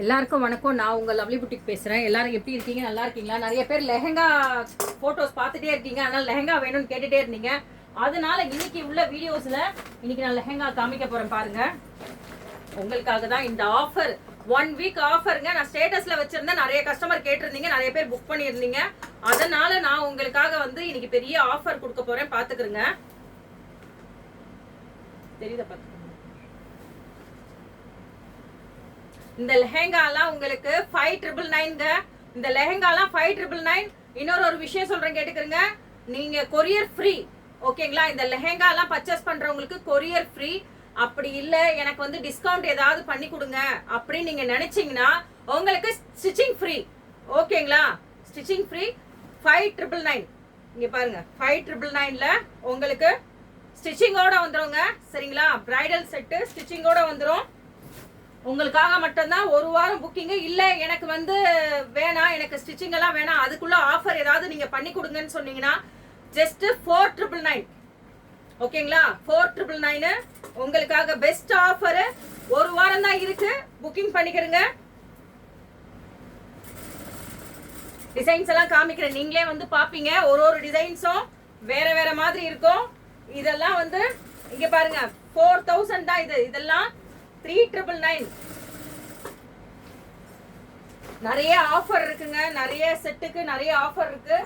எல்லாருக்கும் வணக்கம். நான் உங்கள் லவ்லி புட்டிக் பேசுகிறேன். எல்லாரும் எப்படி இருக்கீங்க? நல்லா இருக்கீங்களா? நிறைய பேர் லெஹங்கா ஃபோட்டோஸ் பார்த்துட்டே இருக்கீங்க. அதனால் லெஹங்கா வேணும்னு கேட்டுகிட்டே இருந்தீங்க. அதனால இன்னைக்கு உள்ள வீடியோஸில் இன்னைக்கு நான் லெஹங்கா காமிக்க போகிறேன். பாருங்கள், உங்களுக்காக தான் இந்த ஆஃபர். 1 வீக் ஆஃபருங்க. நான் ஸ்டேட்டஸில் வச்சுருந்தேன். நிறைய கஸ்டமர் கேட்டிருந்தீங்க, நிறைய பேர் புக் பண்ணியிருந்தீங்க. அதனால் நான் உங்களுக்காக வந்து இன்னைக்கு பெரிய ஆஃபர் கொடுக்க போகிறேன். பார்த்துக்குறேங்க. தெரியுதா? பார்த்துக்கோங்க. இந்த லெஹங்காலாம் உங்களுக்கு 5999ங்க. இந்த லெஹங்காலாம் 5999. இன்னொரு விஷயம் சொல்றேன், கேட்டுக்கிறங்க. நீங்க கொரியர் ஃப்ரீ, ஓகேங்களா? இந்த லெஹங்காலாம் பர்ச்சேஸ் பண்றவங்களுக்கு கொரியர் ஃப்ரீ. அப்படி இல்ல எனக்கு வந்து டிஸ்கவுண்ட் ஏதாவது பண்ணி கொடுங்க அப்படின்னு நீங்க நினைச்சீங்கன்னா உங்களுக்கு ஸ்டிச்சிங் ஃப்ரீ, ஓகேங்களா? Stitching free. 5999. இங்க பாருங்க, 5999ல உங்களுக்கு ஸ்டிச்சிங்கோட வந்துருங்க. சரிங்களா? பிரைடல் செட்டு ஸ்டிச்சிங்கோட வந்துரும். உங்களுக்காக மட்டும்தான். ஒரு வாரம் புக்கிங் இல்ல, எனக்கு வந்து வேணாம், எனக்கு ஸ்டிச்சிங் எல்லாம் வேணாம், அதுக்குள்ள ஆஃபர் ஏதாவது நீங்க பண்ணி கொடுங்கன்னு சொன்னீங்கன்னா ஜஸ்ட் 4999, ஓகேங்களா? 4999 உங்களுக்காக பெஸ்ட் ஆஃபர். ஒரு வாரம் தான் இருக்கு, புக்கிங் பண்ணிக்கிறங்க. டிசைன்ஸ் எல்லாம் காமிக்கிறேன், நீங்களே வந்து பாப்பீங்க. ஒரு டிசைன்ஸும் வேற வேற மாதிரி இருக்கும். இதெல்லாம் வந்து இங்க பாருங்க, 4000 தான் இது. இதெல்லாம் 3999. நிறைய ஆஃபர் இருக்குங்க. நிறைய செட்டுக்கு நிறைய ஆஃபர் இருக்கு.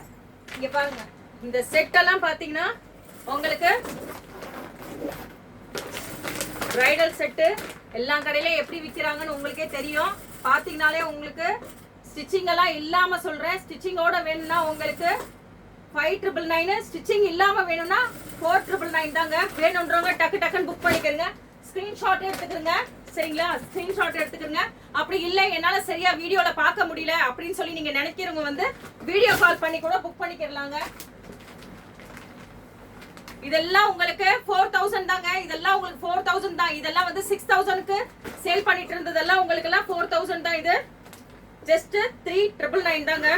இங்க பாருங்க, இந்த செட் எல்லாம் பாத்தீங்கன்னா உங்களுக்கு பிரைடல் செட்டு எல்லா கடையில எப்படி விற்கிறாங்கன்னு உங்களுக்கே தெரியும். பாத்தீங்கனாலே உங்களுக்கு ஸ்டிச்சிங் எல்லாம் இல்லாம சொல்றேன். ஸ்டிச்சிங்கோட வேணும்னா உங்களுக்கு 5999. ஸ்டிச்சிங் இல்லாம வேணும்னா 4999 தாங்க. வேணும்ன்றவங்க டக்கு டக்குன்னு புக் பண்ணிக்கிறங்க. ஸ்கிரீன்ஷாட் எடுத்துக்கிறங்க. சரிங்களா? ஸ்கிரீன்ஷாட் எடுத்துக்கிறங்க. அப்படி இல்லை என்னால சரியா வீடியோல பார்க்க முடியல அப்படின்னு சொல்லி நீங்க நினைக்கிறவங்க வந்து வீடியோ கால் பண்ணி கூட புக் பண்ணிக்கிறலாங்க. இதெல்லாம் உங்களுக்கு 4000 தாங்க. இதெல்லாம் உங்களுக்கு 4000 தான். இதெல்லாம் வந்து 6000க்கு சேல் பண்ணிட்டு இருந்ததெல்லாம் உங்களுக்கு எல்லாம் 4000 தான். இது ஜஸ்ட் 3999 தாங்க.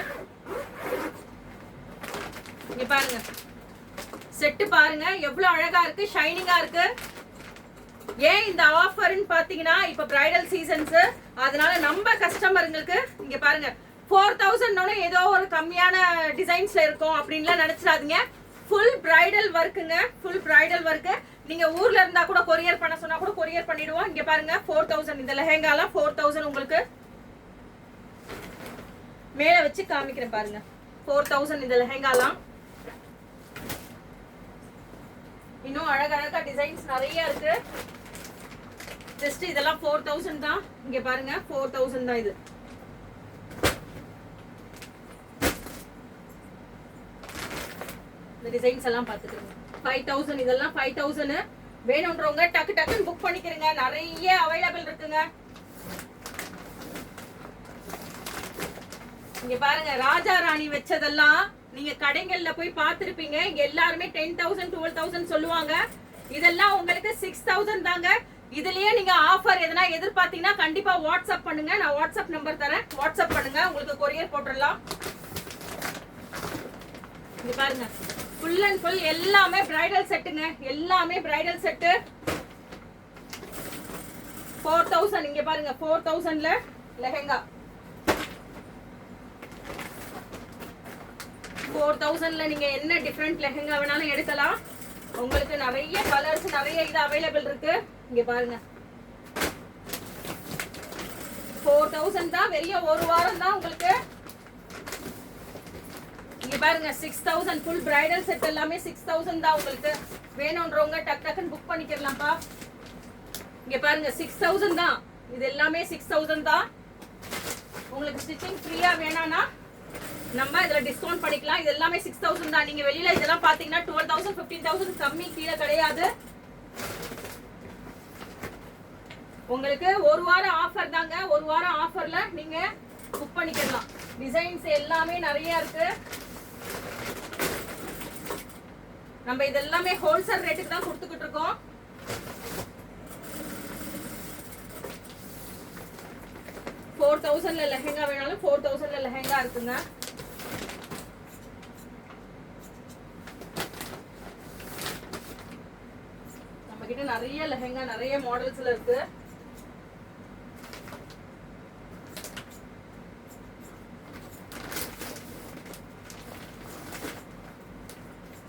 இங்க பாருங்க, செட்டு பாருங்க எவ்வளவு அழகா இருக்கு, ஷைனிங்கா இருக்கு. ஏன் இந்த ஆஃபர்னு பாத்தீங்கன்னா இப்ப பிரைடல் சீசன்ஸ், அதனால நம்ம கஸ்டமருங்களுக்கு இங்க பாருங்க 4000 ஏதோ ஒரு கம்மியான டிசைன்ஸ்ல இருக்கும் அப்படின்லாம் நினைச்சிடாதீங்க. ஃபுல் பிரைடல் ஒர்க்குங்க. Full bridal work. நீங்க ஊர்ல இருந்தா கூட கொரியர் பண்ண சொன்னா கூட கொரியர் பண்ணிடுவோம். இங்க பாருங்க 4000. இந்த லெஹங்காலாம் 4000 உங்களுக்கு மேல வச்சு காமிக்கிறேன் பாருங்க. 4000 இந்த லெஹங்காலாம். இன்னும் அழகழகா டிசைன்ஸ் நிறைய இருக்கு. ஜஸ்ட் இதெல்லாம் 4000 தான். இங்க பாருங்க 4000 தான். இது இந்த டிசைன்ஸ் எல்லாம் பாத்துக்கோங்க. 5000. இதெல்லாம் 5000. வேணும்ன்றவங்க டக்கு டக்குன்னு புக் பண்ணிக்கிறங்க. நிறைய அவைலபிள் இருக்குங்க. இங்க பாருங்க, ராஜா ராணி வச்சதெல்லாம் நீங்க கடைகள்ல போய் பார்த்திருப்பீங்க. இங்க எல்லாருமே 10,000 12,000 சொல்லுவாங்க. இதெல்லாம் உங்களுக்கு 6000 தாங்க. இதுலயே நீங்க ஆஃபர் எதனா எதிர்பார்த்தீங்கன்னா கண்டிப்பா வாட்ஸ்அப் பண்ணுங்க. நான் வாட்ஸ்அப் நம்பர் தரேன், வாட்ஸ்அப் பண்ணுங்க, உங்களுக்கு கொரியர் போட்டுடலாம். இங்க பாருங்க, ஃபுல் அண்ட் ஃபுல் எல்லாமே பிரைடல் செட்டுங்க. எல்லாமே பிரைடல் செட்டு 4000. இங்க பாருங்க 4000ல லெஹங்கா. 4000ல நீங்க என்ன டிஃபரெண்ட் லெஹங்கா வேணாலும் எடுக்கலாம். உங்களுக்கு நிறைய கலர்ஸ் நிறைய இது அவைலபிள் இருக்கு. இங்க பாருங்க 4000 தான். வெறிய ஒரு வாரம் தான் உங்களுக்கு. இங்க பாருங்க 6000. ஃபுல் பிரைடல் செட் எல்லாமே 6000 தான். உங்களுக்கு வேணும்ன்றவங்க டக் டக்குன்னு புக் பண்ணிக்கலாம்ப்பா. இங்க பாருங்க 6000 தான். இது எல்லாமே 6000 தான். உங்களுக்கு ஸ்டிச்சிங் ஃப்ரீயா வேணானா நம்ம இதுல டிஸ்கவுண்ட் பண்ணிக்கலாம். இது எல்லாமே 6000 தான். நீங்க வெளியில இதெல்லாம் பாத்தீங்கன்னா 12,000 15,000 கம்மி கீழே கிடையாது. உங்களுக்கு ஒரு வாரம் ஆஃபர் தாங்க. ஒரு வாரம் ஆஃபர்ல நீங்க புக் பண்ணிக்கலாம். டிசைன்ஸ் எல்லாமே நிறைய இருக்கு. நம்ம இதெல்லாமே ஹோல்சேல் ரேட்டுக்கு தான் கொடுத்துக்கிட்டு இருக்கோம். $4000 லெஹங்கா வேணாலும் 4000 லெஹங்கா இருக்குங்க. நம்ம கிட்ட நிறைய லெஹங்கா நிறைய மாடல்ஸ்ல இருக்கு.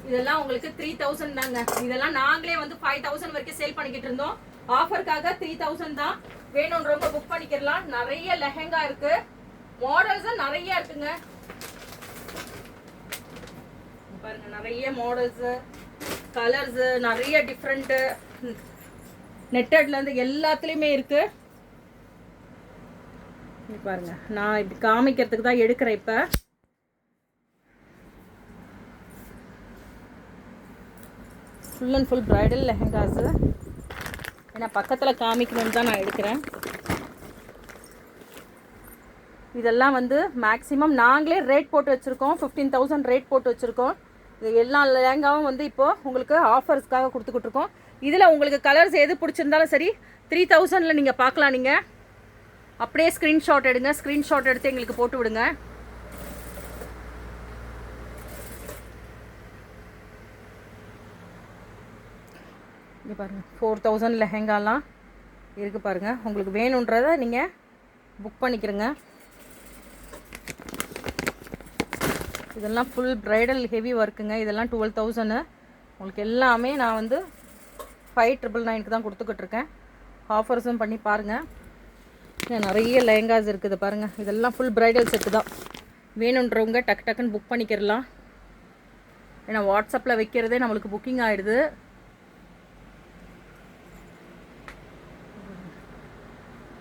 இதெல்லாம் உங்களுக்கு 3000 தாங்க. இதெல்லாம் நாங்களே வந்து 5000 வரைக்கும் சேல் பண்ணிக்கிட்டு இருந்தோம். ஆஃபருக்காக 3000 தான். வேணும்ன்றவங்க புக் பண்ணிக்கலாம். நிறைய லெஹங்கா இருக்கு, மாடல்ஸ் நிறைய இருக்குங்க. பாருங்க, நிறைய மாடல்ஸ், கலர்ஸ், நிறைய டிஃப்ரெண்ட் நெட்டட்ல இருந்து எல்லாத்துலயுமே இருக்கு. பாருங்க, நான் இப்படி காமிக்கிறதுக்கு தான் எடுக்கிறேன். இப்ப full and full bridal lehengas. ஏன்னா பக்கத்தில் காமிக்கணும்னு தான் நான் எடுக்கிறேன். இதெல்லாம் வந்து மேக்ஸிமம் நாங்களே ரேட் போட்டு வச்சுருக்கோம். 15,000 ரேட் போட்டு வச்சுருக்கோம். இது எல்லா லெஹங்காவும் வந்து இப்போது உங்களுக்கு ஆஃபர்ஸ்க்காக கொடுத்துக்கிட்ருக்கோம். இதில் உங்களுக்கு கலர்ஸ் எது பிடிச்சிருந்தாலும் சரி 3000ல் நீங்கள் பார்க்கலாம். நீங்கள் அப்படியே ஸ்க்ரீன்ஷாட் எடுங்க. ஸ்க்ரீன்ஷாட் எடுத்து எங்களுக்கு போட்டு விடுங்க. இங்கே பாருங்கள், 4000 லெஹங்காலாம் இருக்குது பாருங்கள். உங்களுக்கு வேணுன்றதை நீங்கள் புக் பண்ணிக்கிறங்க. இதெல்லாம் ஃபுல் ப்ரைடல் ஹெவி ஒர்க்குங்க. இதெல்லாம் 12,000. உங்களுக்கு எல்லாமே நான் வந்து 5,999க்கு தான் கொடுத்துக்கிட்ருக்கேன். ஆஃபர்ஸும் பண்ணி பாருங்கள். நிறைய லெஹங்காஸ் இருக்குது பாருங்கள். இதெல்லாம் ஃபுல் ப்ரைடல் செட்டு தான். வேணுன்றவங்க டக்குன்னு புக் பண்ணிக்கிறலாம். ஏன்னா வாட்ஸ்அப்பில் வைக்கிறதே நம்மளுக்கு புக்கிங் ஆகிடுது.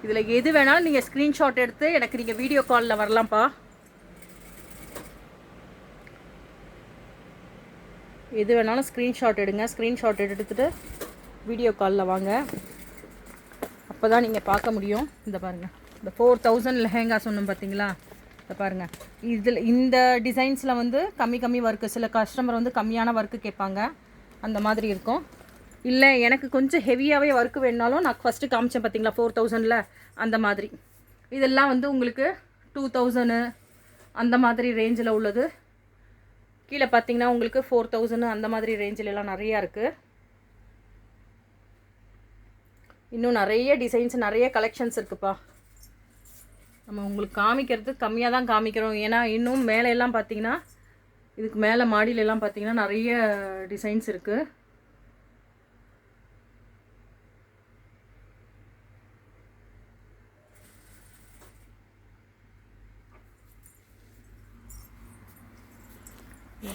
இதில் எது வேணாலும் நீங்கள் ஸ்க்ரீன்ஷாட் எடுத்து எனக்கு நீங்கள் வீடியோ காலில் வரலாம்ப்பா. எது வேணாலும் ஸ்க்ரீன்ஷாட் எடுங்க. ஸ்க்ரீன்ஷாட் எடுத்துகிட்டு வீடியோ காலில் வாங்க. அப்போ தான் நீங்கள் பார்க்க முடியும். இந்த பாருங்கள், இந்த 4000 லெஹங்கா சொன்னோம் பார்த்தீங்களா? இதை பாருங்கள். இதில் இந்த டிசைன்ஸில் வந்து கம்மி ஒர்க்கு, சில கஸ்டமர் வந்து கம்மியான ஒர்க்கு கேட்பாங்க. அந்த மாதிரி இருக்கும். இல்லை எனக்கு கொஞ்சம் ஹெவியாகவே ஒர்க்கு வேணுனாலும் நான் ஃபஸ்ட்டு காமிச்சேன் பார்த்தீங்களா 4000ல், அந்த மாதிரி. இதெல்லாம் வந்து உங்களுக்கு 2000 அந்த மாதிரி ரேஞ்சில் உள்ளது. கீழே பார்த்தீங்கன்னா உங்களுக்கு 4000 அந்த மாதிரி ரேஞ்சிலெலாம் நிறையா இருக்குது. இன்னும் நிறைய டிசைன்ஸ், நிறைய கலெக்ஷன்ஸ் இருக்குப்பா. நம்ம உங்களுக்கு காமிக்கிறது கம்மியாக தான் காமிக்கிறோம். ஏன்னா இன்னும் மேலே பார்த்தீங்கன்னா, இதுக்கு மேலே மாடியிலெல்லாம் பார்த்தீங்கன்னா நிறைய டிசைன்ஸ் இருக்குது.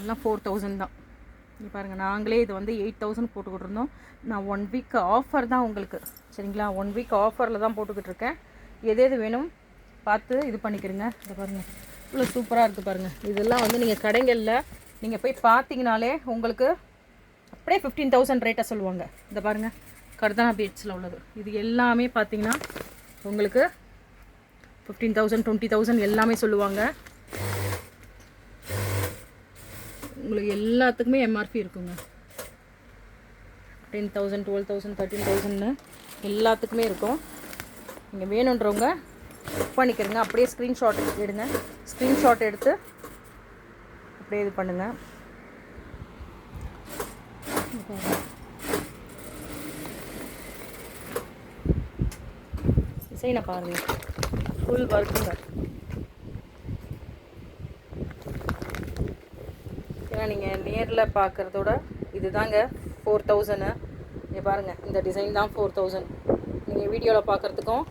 எல்லாம் 4000 தான். இங்கே பாருங்கள், நாங்களே இது வந்து 8000 போட்டுக்கிட்டு இருந்தோம். நான் 1 வீக் ஆஃபர் தான் உங்களுக்கு, சரிங்களா? 1 வீக் ஆஃபரில் தான் போட்டுக்கிட்டு இருக்கேன். எது வேணும் பார்த்து இது பண்ணிக்கிறங்க. இதை பாருங்கள், இவ்வளோ சூப்பராக இருக்குது பாருங்கள். இதெல்லாம் வந்து நீங்கள் கடைகளில் நீங்கள் போய் பார்த்தீங்கனாலே உங்களுக்கு அப்படியே 15,000 ரேட்டாக சொல்லுவாங்க. இதை பாருங்கள், கர்தானா பீட்ஸில் உள்ளது. இது எல்லாமே பார்த்தீங்கன்னா உங்களுக்கு 15,000 20,000 எல்லாமே சொல்லுவாங்க. உங்களுக்கு எல்லாத்துக்குமே எம்ஆர்பி இருக்குங்க. 10,000 12,000 13,000 எல்லாத்துக்குமே இருக்கும். நீங்கள் வேணுன்றவங்க புக் பண்ணிக்கிறங்க. அப்படியே ஸ்க்ரீன்ஷாட் எடுங்க. ஸ்க்ரீன்ஷாட் எடுத்து அப்படியே இது பண்ணுங்கள். டிசைனை பாருங்கள், ஃபுல் ஒர்க்குங்க. ஏன்னா நீங்கள் நேரில் பார்க்குறதோட இது தாங்க 4000. இங்கே பாருங்கள், இந்த டிசைன் தான் 4000. நீங்கள் வீடியோவில் பார்க்குறதுக்கும்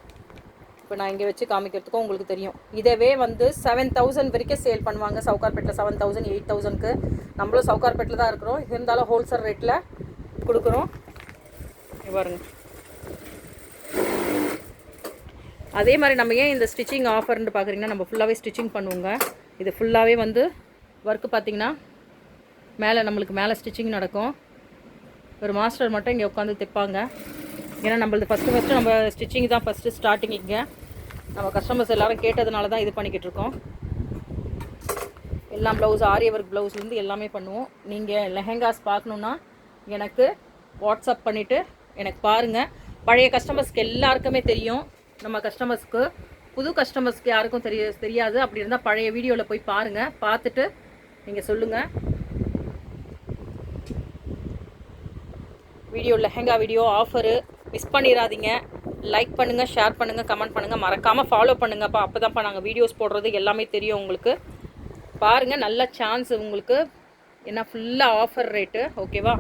இப்போ நான் இங்கே வச்சு காமிக்கிறதுக்கும் உங்களுக்கு தெரியும். இதவே வந்து 7000 வரைக்கும் சேல் பண்ணுவாங்க சவுகார்பேட்டில். 7000 8000க்கு. நம்மளும் சவுகார்பேட்டில் தான் இருக்கிறோம். இருந்தாலும் ஹோல்சேல் ரேட்டில் கொடுக்குறோம். இங்கே பாருங்கள். அதே மாதிரி நம்ம ஏன் இந்த ஸ்டிச்சிங் ஆஃபர்னு பார்க்குறீங்கன்னா, நம்ம ஃபுல்லாகவே ஸ்டிச்சிங் பண்ணுவோங்க. இது ஃபுல்லாகவே வந்து ஒர்க்கு பார்த்திங்கன்னா மேலே நம்மளுக்கு மேலே ஸ்டிச்சிங் நடக்கும். ஒரு மாஸ்டர் மட்டும் இங்கே உட்காந்து தைப்பாங்க. ஏன்னா நம்மளது ஃபஸ்ட்டு நம்ம ஸ்டிச்சிங் தான் ஃபஸ்ட்டு ஸ்டார்டிங். இங்கே நம்ம கஸ்டமர்ஸ் எல்லோரும் கேட்டதுனால தான் இது பண்ணிக்கிட்டு இருக்கோம். எல்லாம் ப்ளவுஸ், ஆரி ஒர்க் ப்ளவுஸ்லேருந்து எல்லாமே பண்ணுவோம். நீங்கள் லெஹெங்காஸ் பார்க்கணுன்னா எனக்கு வாட்ஸ்அப் பண்ணிவிட்டு எனக்கு பாருங்கள். பழைய கஸ்டமர்ஸ்க்கு எல்லாருக்குமே தெரியும். நம்ம கஸ்டமர்ஸ்க்கு, புது கஸ்டமர்ஸ்க்கு யாருக்கும் தெரியாது. அப்படி இருந்தால் பழைய வீடியோவில் போய் பாருங்கள். பார்த்துட்டு நீங்கள் சொல்லுங்கள். Video lehenga video offer miss பண்ணிடாதீங்க. லைக் பண்ணுங்கள், ஷேர் பண்ணுங்கள், கமெண்ட் பண்ணுங்கள். மறக்காமல் ஃபாலோ பண்ணுங்கப்பா. அப்போ தான்ப்பா நாங்கள் வீடியோஸ் போடுறது எல்லாமே தெரியும் உங்களுக்கு. பாருங்கள், நல்ல சான்ஸ் உங்களுக்கு. ஏன்னா ஃபுல்லாக ஆஃபர் ரேட்டு, ஓகேவா?